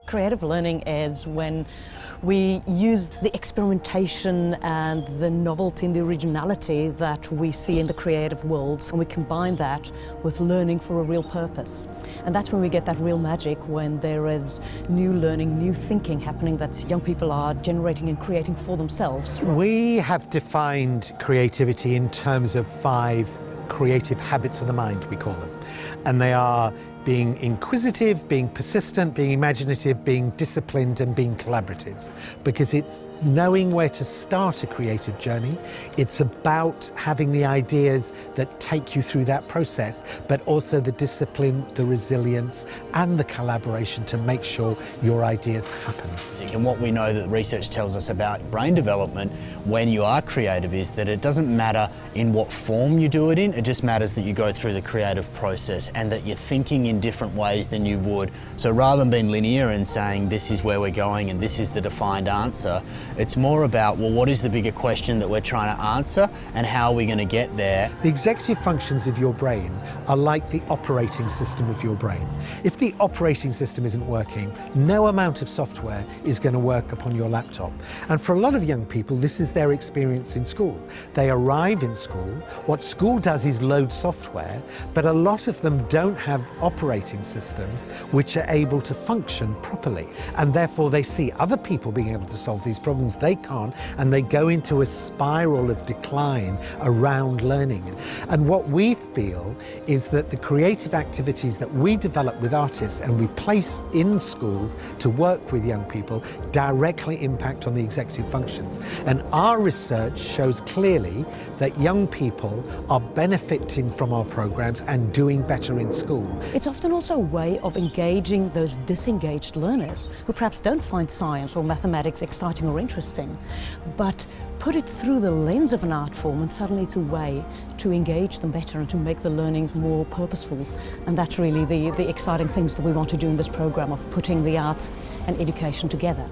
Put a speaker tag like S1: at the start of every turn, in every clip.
S1: Creative learning is when we use the experimentation and the novelty and the originality that we see in the creative worlds, and we combine that with learning for a real purpose. And that's when we get that real magic, when there is new learning, new thinking happening that young people are generating and creating for themselves.
S2: We have defined creativity in terms of 5 creative habits of the mind, we call them. And they are being inquisitive, being persistent, being imaginative, being disciplined, and being collaborative. Because it's knowing where to start a creative journey. It's about having the ideas that take you through that process, but also the discipline, the resilience, and the collaboration to make sure your ideas happen.
S3: And what we know that research tells us about brain development when you are creative is that it doesn't matter in what form you do it in, it just matters that you go through the creative process and that you're thinking in different ways than you would. So rather than being linear and saying this is where we're going and this is the defined answer, it's more about, well, what is the bigger question that we're trying to answer and how are we going to get there?
S2: The executive functions of your brain are like the operating system of your brain. If the operating system isn't working, no amount of software is going to work upon your laptop. And for a lot of young people, this is their experience in school. They arrive in school, what school does is load software, but a lot of them don't have operating systems which are able to function properly. And therefore they see other people being able to solve these problems, they can't, and they go into a spiral of decline around learning. And what we feel is that the creative activities that we develop with artists and we place in schools to work with young people directly impact on the executive functions. And our research shows clearly that young people are benefiting from our programs and doing better in school.
S1: It's often also a way of engaging those disengaged learners who perhaps don't find science or mathematics exciting or interesting, but put it through the lens of an art form and suddenly it's a way to engage them better and to make the learning more purposeful. And that's really the exciting things that we want to do in this program of putting the arts and education together.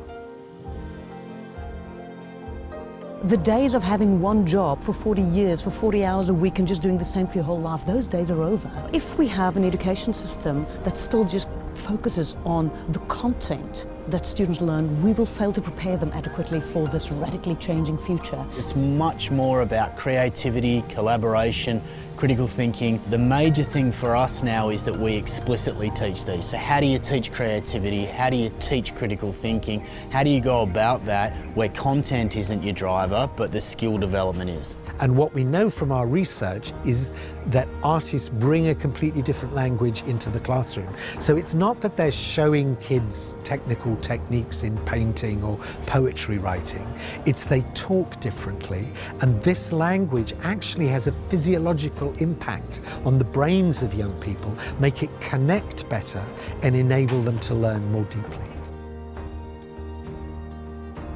S1: The days of having one job for 40 years, for 40 hours a week and just doing the same for your whole life, those days are over. If we have an education system that still just focuses on the content that students learn, we will fail to prepare them adequately for this radically changing future.
S3: It's much more about creativity, collaboration, critical thinking. The major thing for us now is that we explicitly teach these. So how do you teach creativity? How do you teach critical thinking? How do you go about that where content isn't your driver, but the skill development is?
S2: And what we know from our research is that artists bring a completely different language into the classroom. So it's not that they're showing kids technical techniques in painting or poetry writing, it's they talk differently, and this language actually has a physiological impact on the brains of young people, make it connect better and enable them to learn more deeply.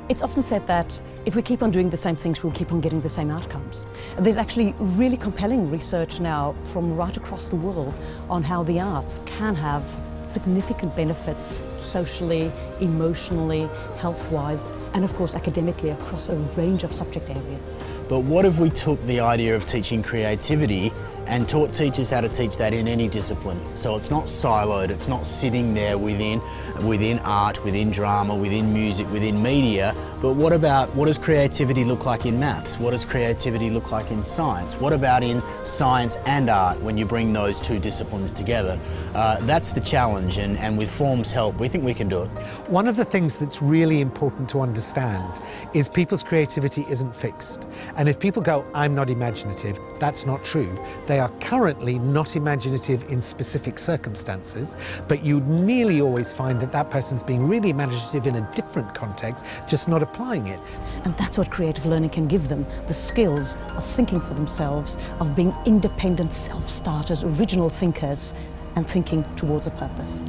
S1: It's often said that if we keep on doing the same things, we'll keep on getting the same outcomes. There's actually really compelling research now from right across the world on how the arts can have significant benefits socially, emotionally, health-wise, and of course academically across a range of subject areas.
S3: But what if we took the idea of teaching creativity and taught teachers how to teach that in any discipline? So it's not siloed, it's not sitting there within art, within drama, within music, within media, but what does creativity look like in maths? What does creativity look like in science? What about in science and art when you bring those two disciplines together? That's the challenge, and with Form's help, we think we can do it.
S2: One of the things that's really important to understand is people's creativity isn't fixed. And if people go, I'm not imaginative, that's not true. They are currently not imaginative in specific circumstances, but you'd nearly always find that that person's being really imaginative in a different context, just not applying it.
S1: And that's what creative learning can give them, the skills of thinking for themselves, of being independent self-starters, original thinkers, and thinking towards a purpose.